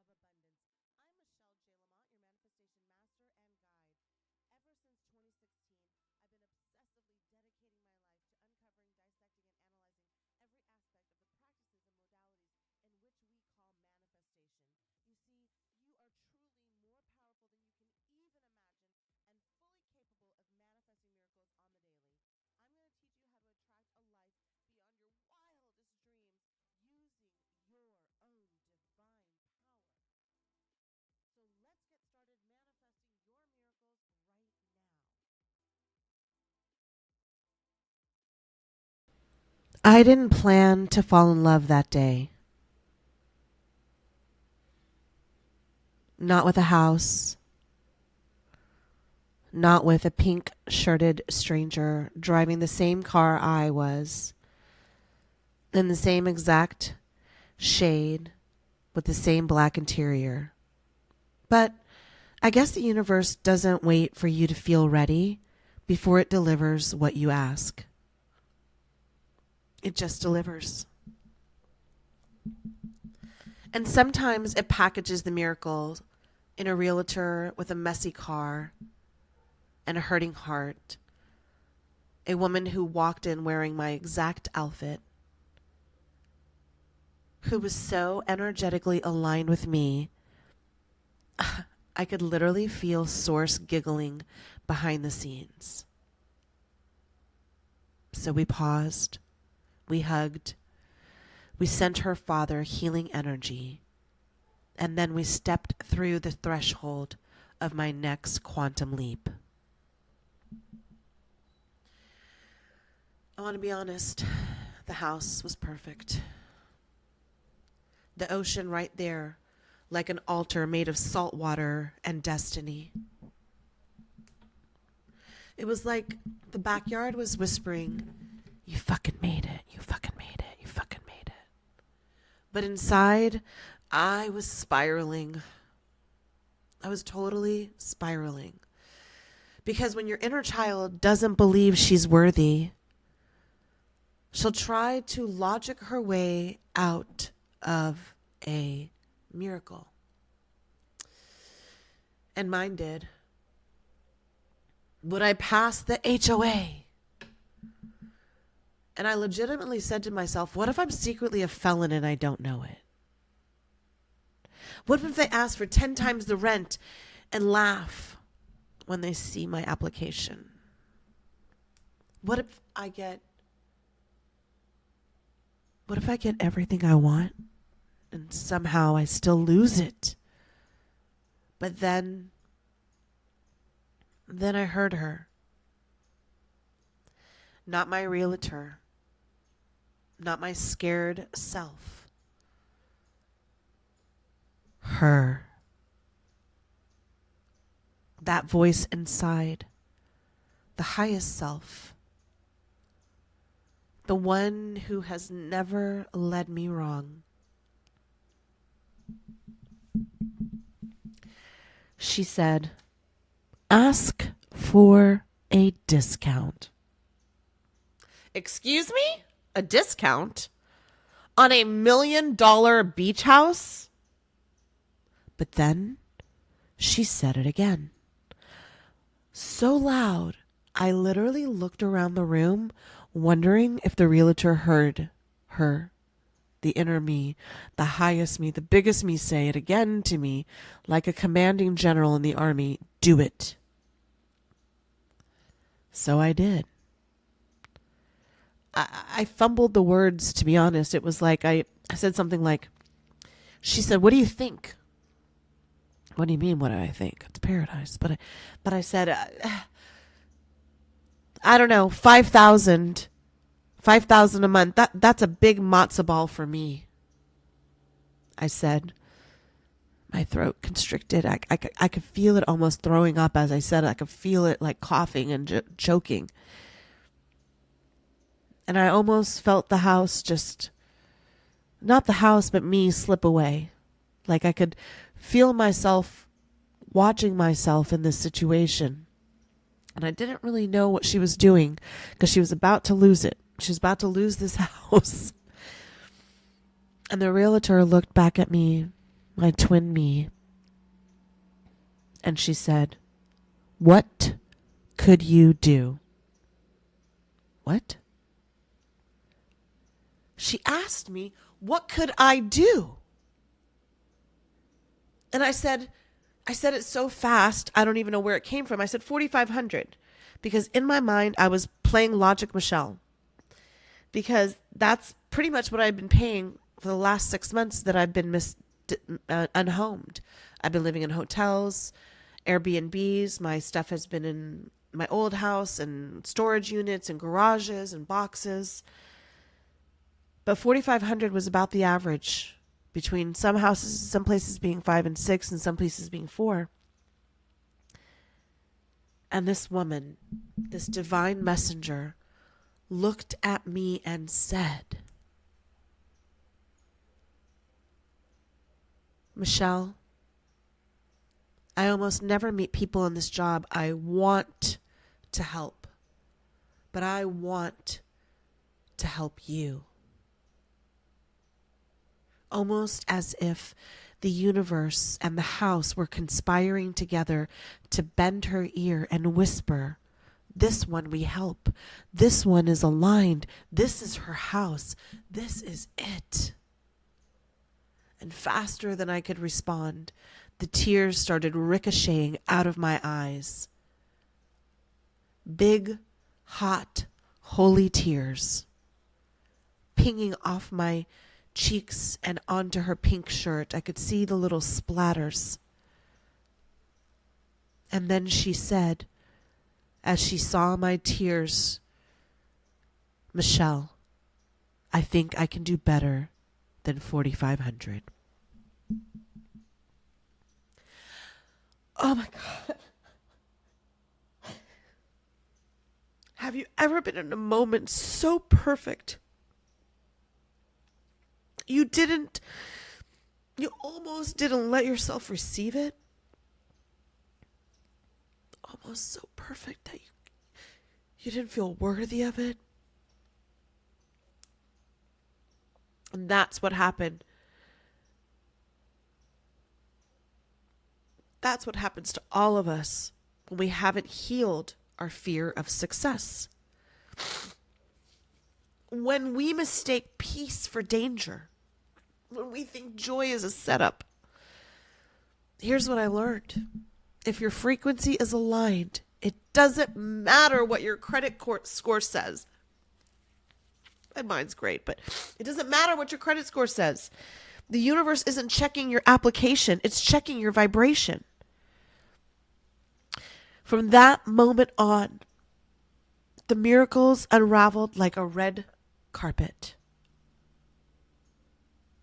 I'm Michelle J. Lamont, your manifestation master and guide. Ever since 2016, I've been obsessively dedicating my life to uncovering, dissecting, and analyzing every aspect of the practices and modalities in which we call manifestation. You see, you are truly more powerful than you can even imagine and fully capable of manifesting miracles on the daily. I'm going to teach you how to attract a life beyond your wildest dreams using your own divine power. So let's get started manifesting your miracles right now. I didn't plan to fall in love that day. Not with a house. Not with a pink shirted stranger driving the same car I was. In the same exact shade with the same black interior. But I guess the universe doesn't wait for you to feel ready before it delivers what you ask. It just delivers. And sometimes it packages the miracle in a realtor with a messy car and a hurting heart. A woman who walked in wearing my exact outfit, who was so energetically aligned with me, I could literally feel Source giggling behind the scenes. So we paused, we hugged, we sent her father healing energy, and then we stepped through the threshold of my next quantum leap. I want to be honest, the house was perfect. The ocean right there, like an altar made of salt water and destiny. It was like the backyard was whispering, "You fucking made it, you fucking made it, you fucking made it." But inside, I was spiraling. I was totally spiraling. Because when your inner child doesn't believe she's worthy, she'll try to logic her way out of a miracle. And mine did. Would I pass the HOA? And I legitimately said to myself, what if I'm secretly a felon and I don't know it? What if they ask for 10 times the rent and laugh when they see my application? What if I get everything I want and somehow I still lose it? But then I heard her. Not my realtor. Not my scared self. Her. That voice inside. The highest self. The one who has never led me wrong. She said, "Ask for a discount." Excuse me? A discount? On a $1 million beach house? But then she said it again. So loud, I literally looked around the room, wondering if the realtor heard her, the inner me, the highest me, the biggest me say it again to me, like a commanding general in the army, "Do it." So I did. I fumbled the words, to be honest. It was like I said something like, she said, "What do you think?" What do you mean, what do I think? It's paradise. But I said, I don't know, 5,000. 5,000 a month. That's a big matzo ball for me. I said, my throat constricted. I could feel it almost throwing up as I said it. I could feel it like coughing and choking. And I almost felt the house just, not the house, but me slip away. Like I could feel myself watching myself in this situation. And I didn't really know what she was doing because she was about to lose it. She was about to lose this house. And the realtor looked back at me my twin me. And she said, "What could you do?" What? She asked me, what could I do? And I said it so fast, I don't even know where it came from. I said 4,500 because in my mind, I was playing Logic Michelle because that's pretty much what I've been paying for the last 6 months that I've been unhomed. I've been living in hotels, Airbnbs. My stuff has been in my old house and storage units and garages and boxes. But 4,500 was about the average between some houses, some places being 5 and 6 and some places being 4. And this woman, this divine messenger, looked at me and said, "Michelle, I almost never meet people in this job I want to help, but I want to help you." Almost as if the universe and the house were conspiring together to bend her ear and whisper, "This one we help. This one is aligned. This is her house. This is it." And faster than I could respond, the tears started ricocheting out of my eyes. Big, hot, holy tears, pinging off my cheeks and onto her pink shirt. I could see the little splatters. And then she said, as she saw my tears, "Michelle, I think I can do better than 4,500. Oh my God. Have you ever been in a moment so perfect? You almost didn't let yourself receive it. Almost so perfect that you didn't feel worthy of it. And that's what happened. That's what happens to all of us when we haven't healed our fear of success. When we mistake peace for danger. When we think joy is a setup. Here's what I learned. If your frequency is aligned, it doesn't matter what your credit score says. And mine's great, but it doesn't matter what your credit score says. The universe isn't checking your application. It's checking your vibration. From that moment on, the miracles unraveled like a red carpet.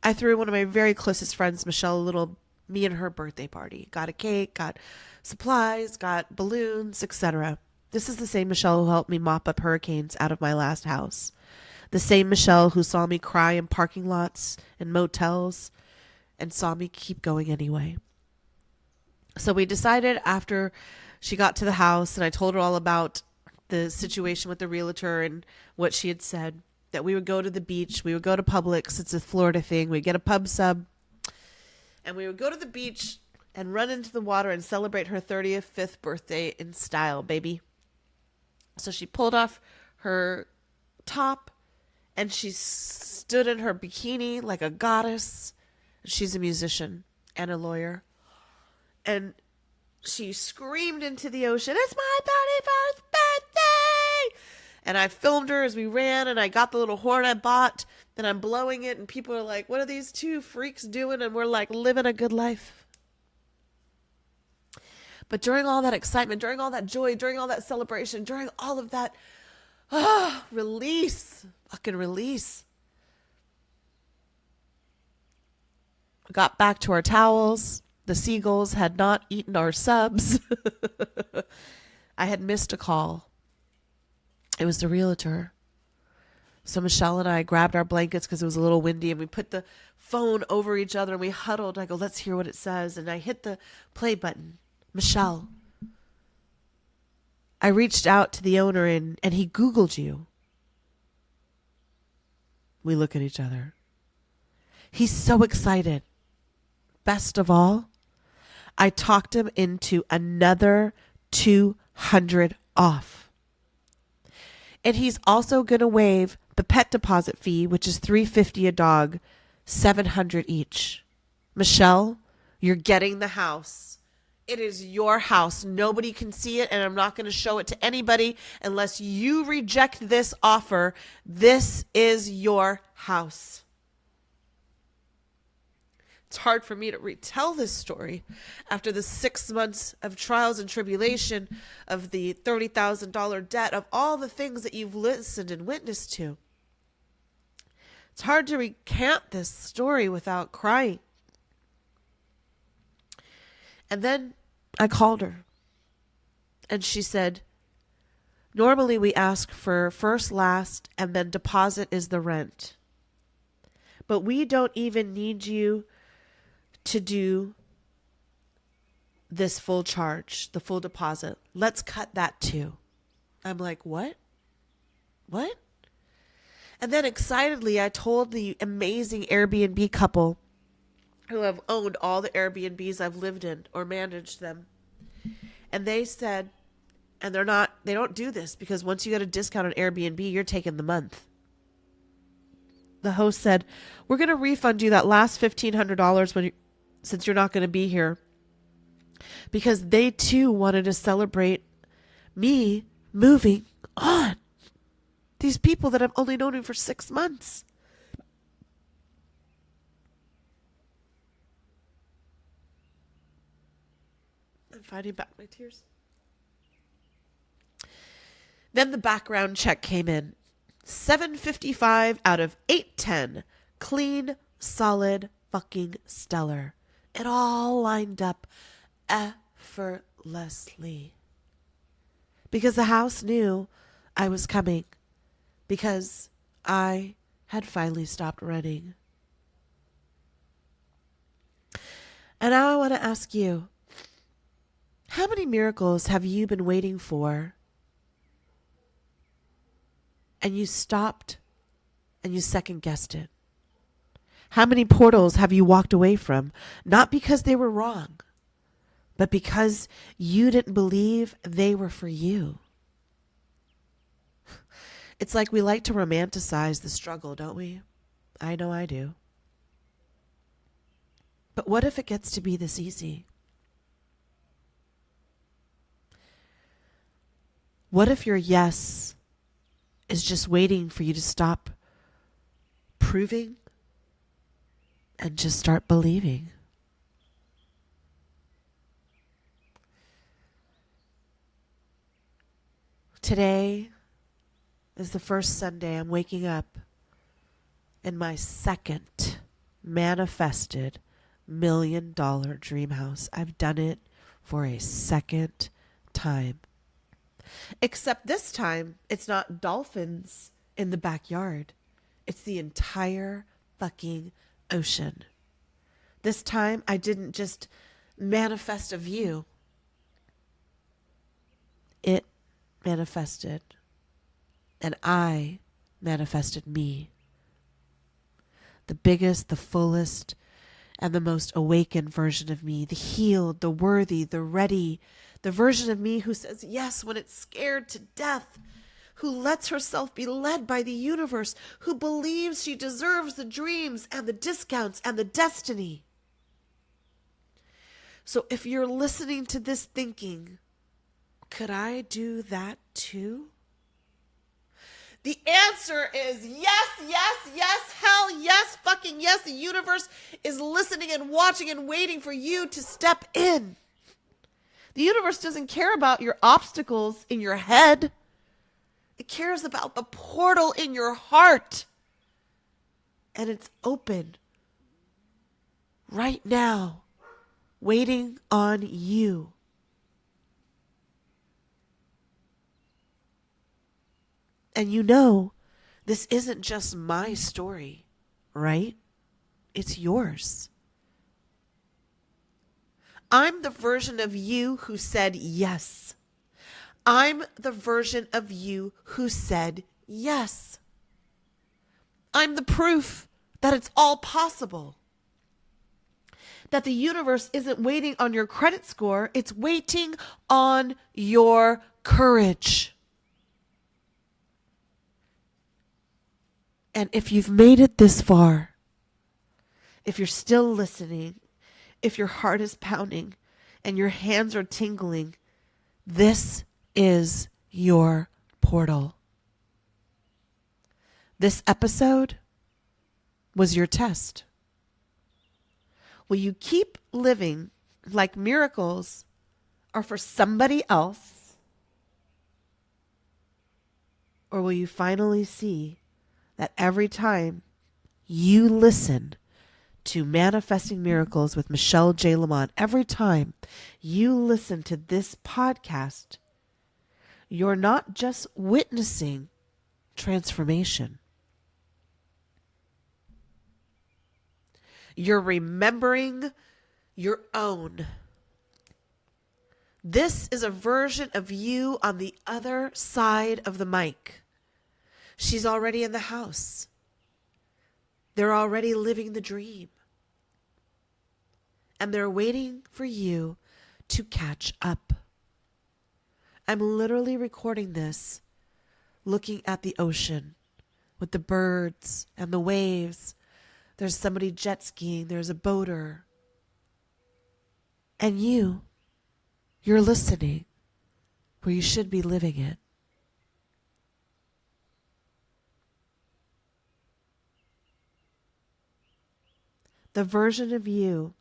I threw one of my very closest friends, Michelle, a little me and her birthday party. Got a cake, got supplies, got balloons, etc. This is the same Michelle who helped me mop up hurricanes out of my last house. The same Michelle who saw me cry in parking lots and motels and saw me keep going anyway. So we decided after she got to the house and I told her all about the situation with the realtor and what she had said, that we would go to the beach. We would go to Publix. It's a Florida thing. We'd get a pub sub. And we would go to the beach and run into the water and celebrate her 35th birthday in style, baby. So she pulled off her top and she stood in her bikini like a goddess. She's a musician and a lawyer. And she screamed into the ocean, "It's my 31st birthday!" And I filmed her as we ran, and I got the little horn I bought, and I'm blowing it, and people are like, "What are these two freaks doing?" And we're like, living a good life. But during all that excitement, during all that joy, during all that celebration, during all of that, release, fucking release. We got back to our towels. The seagulls had not eaten our subs. I had missed a call. It was the realtor. So Michelle and I grabbed our blankets because it was a little windy and we put the phone over each other and we huddled. I go, "Let's hear what it says." And I hit the play button. "Michelle, I reached out to the owner and he Googled you." We look at each other. He's so excited. best of all, I talked him into another $200 off. And he's also going to waive the pet deposit fee, which is $350 a dog, $700 each. Michelle, you're getting the house. It is your house. Nobody can see it, and I'm not going to show it to anybody unless you reject this offer. This is your house. It's hard for me to retell this story after the 6 months of trials and tribulation, of the $30,000 debt, of all the things that you've listened and witnessed to. It's hard to recant this story without crying. And then I called her, and she said, normally we ask for first, last, and then deposit is the rent. But we don't even need you to do this full charge, the full deposit. Let's cut that too. I'm like, what? What? And then excitedly, I told the amazing Airbnb couple who have owned all the Airbnbs I've lived in or managed them. And they said, and they don't do this because once you get a discount on Airbnb, you're taking the month. The host said, we're going to refund you that last $1,500 since you're not going to be here. Because they too wanted to celebrate me moving on. These people that I've only known for 6 months. I'm fighting back my tears. Then the background check came in. $755 out of $810. Clean, solid, fucking stellar. It all lined up effortlessly. Because the house knew I was coming. Because I had finally stopped running. And now I want to ask you, how many miracles have you been waiting for? And you stopped and you second guessed it? How many portals have you walked away from? Not because they were wrong, but because you didn't believe they were for you. It's like we like to romanticize the struggle, don't we? I know I do. But what if it gets to be this easy? What if your yes is just waiting for you to stop proving and just start believing? Today is the first Sunday I'm waking up in my second manifested $1 million dream house. I've done it for a second time. Except this time, it's not dolphins in the backyard. It's the entire fucking ocean. This time, I didn't just manifest a view. It manifested. And I manifested me. The biggest, the fullest, and the most awakened version of me. The healed, the worthy, the ready. The version of me who says yes when it's scared to death. Who lets herself be led by the universe. Who believes she deserves the dreams and the discounts and the destiny. So if you're listening to this thinking, could I do that too? The answer is yes, yes, yes, hell yes, fucking yes. The universe is listening and watching and waiting for you to step in. The universe doesn't care about your obstacles in your head. It cares about the portal in your heart. And it's open right now, waiting on you. And you know, this isn't just my story, right? It's yours. I'm the version of you who said yes. I'm the version of you who said yes. I'm the proof that it's all possible. that the universe isn't waiting on your credit score, it's waiting on your courage. And if you've made it this far, if you're still listening, if your heart is pounding and your hands are tingling, this is your portal. This episode was your test. Will you keep living like miracles are for somebody else? Or will you finally see that every time you listen to Manifesting Miracles with Michelle J. Lamont, every time you listen to this podcast, you're not just witnessing transformation. You're remembering your own. This is a version of you on the other side of the mic. She's already in the house. They're already living the dream. And they're waiting for you to catch up. I'm literally recording this, looking at the ocean with the birds and the waves. There's somebody jet skiing. There's a boater. And you're listening where you should be living it. The version of you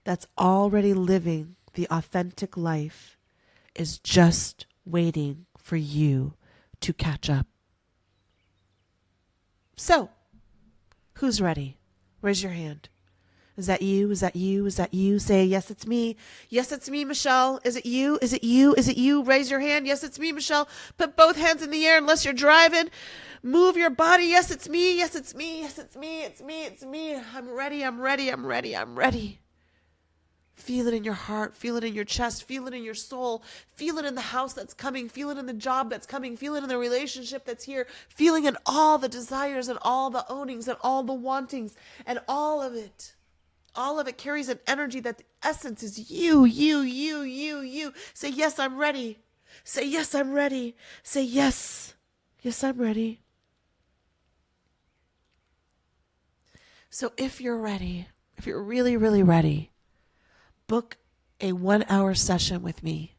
that's already living the authentic life is just waiting for you to catch up. So, who's ready? Raise your hand. Is that you? Is that you? Is that you? Say, yes, it's me. Yes, it's me, Michelle. Is it you? Is it you? Is it you? Raise your hand. Yes, it's me, Michelle. Put both hands in the air unless you're driving. Move your body. Yes, it's me. Yes, it's me. Yes, it's me. It's me. It's me. I'm ready. I'm ready. I'm ready. I'm ready. Feel it in your heart. Feel it in your chest. Feel it in your soul. Feel it in the house that's coming. Feel it in the job that's coming. Feel it in the relationship that's here. Feeling in all the desires and all the ownings and all the wantings and all of it. All of it carries an energy that the essence is you. Say, yes, I'm ready. Say, yes, I'm ready. Say, yes. Yes, I'm ready. So if you're ready, if you're really, really ready, book a 1-hour session with me.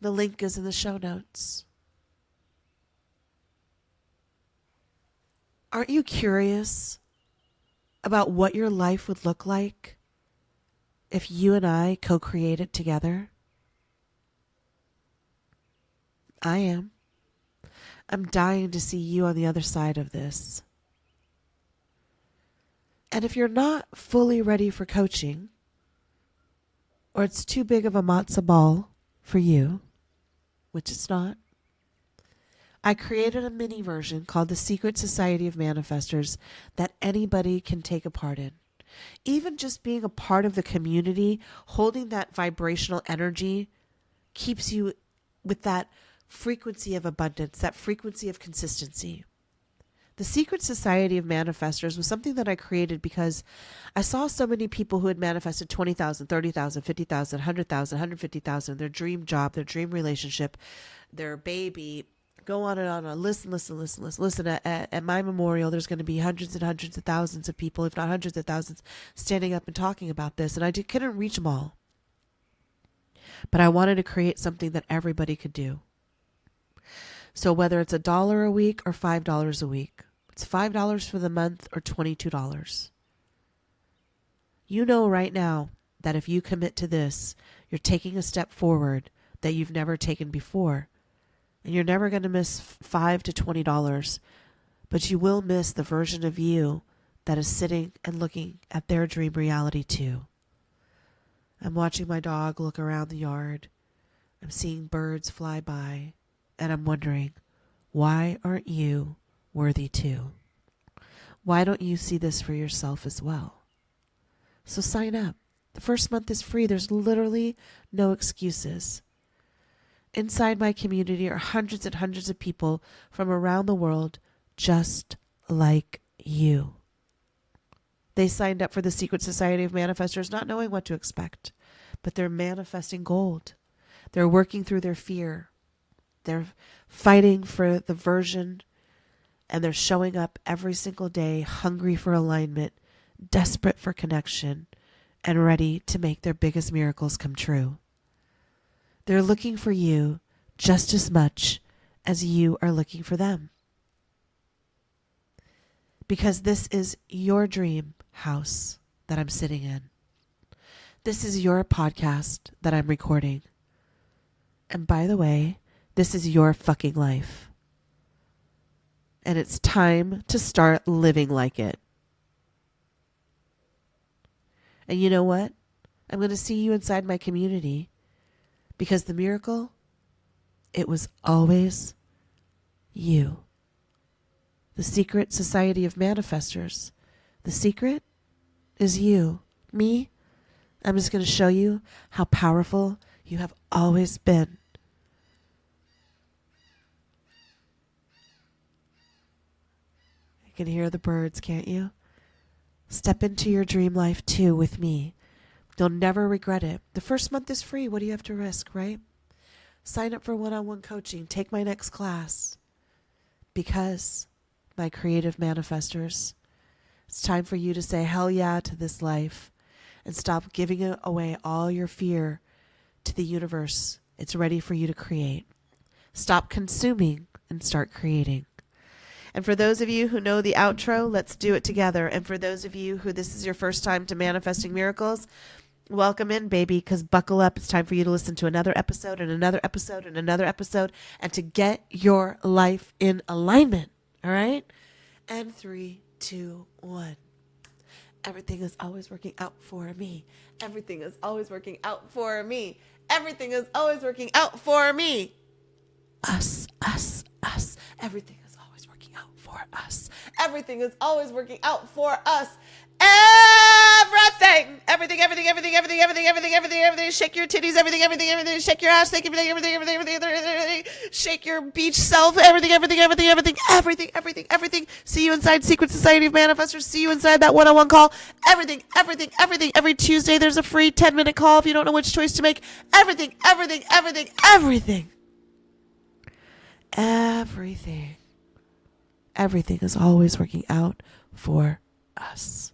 The link is in the show notes. Aren't you curious about what your life would look like if you and I co-created together? I am. I'm dying to see you on the other side of this. And if you're not fully ready for coaching, or it's too big of a matzo ball for you, which it's not, I created a mini version called the Secret Society of Manifestors that anybody can take a part in. Even just being a part of the community, holding that vibrational energy, keeps you with that frequency of abundance, that frequency of consistency. The Secret Society of Manifestors was something that I created because I saw so many people who had manifested 20,000, 30,000, 50,000, 100,000, 150,000, their dream job, their dream relationship, their baby. Go on and on. Listen. At my memorial, there's going to be hundreds and hundreds of thousands of people, if not hundreds of thousands, standing up and talking about this. And I couldn't reach them all. But I wanted to create something that everybody could do. So whether it's $1 a week or $5 a week, it's $5 for the month or $22. You know right now that if you commit to this, you're taking a step forward that you've never taken before. And you're never going to miss $5 to $20, but you will miss the version of you that is sitting and looking at their dream reality too. I'm watching my dog look around the yard. I'm seeing birds fly by, and I'm wondering, why aren't you worthy too? Why don't you see this for yourself as well? So sign up. The first month is free. There's literally no excuses. Inside my community are hundreds and hundreds of people from around the world just like you. They signed up for the Secret Society of Manifestors not knowing what to expect, but they're manifesting gold. They're working through their fear. They're fighting for the version, and they're showing up every single day hungry for alignment, desperate for connection, and ready to make their biggest miracles come true. They're looking for you just as much as you are looking for them. Because this is your dream house that I'm sitting in. This is your podcast that I'm recording. And by the way, this is your fucking life. And it's time to start living like it. And you know what? I'm going to see you inside my community, because the miracle, it was always you. The Secret Society of Manifestors. The secret is you. Me, I'm just going to show you how powerful you have always been. You can hear the birds, can't you? Step into your dream life too with me. You'll never regret it. The first month is free. What do you have to risk, right? Sign up for one-on-one coaching. Take my next class. Because, my creative manifestors, it's time for you to say hell yeah to this life and stop giving away all your fear to the universe. It's ready for you to create. Stop consuming and start creating. And for those of you who know the outro, let's do it together. And for those of you who this is your first time to Manifesting Miracles, welcome in, baby, because buckle up. It's time for you to listen to another episode and another episode and another episode and to get your life in alignment. All right? And 3, 2, 1. Everything is always working out for me. Everything is always working out for me. Everything is always working out for me. Us, us, us. Everything is always working out for us. Everything is always working out for us. Everything. Shake your titties, everything. Shake your ass, everything. Shake your beach self, everything. See you inside Secret Society of Manifestors. See you inside that one-on-one call. Everything. Every Tuesday, there's a free 10-minute call if you don't know which choice to make. Everything. Everything is always working out for us.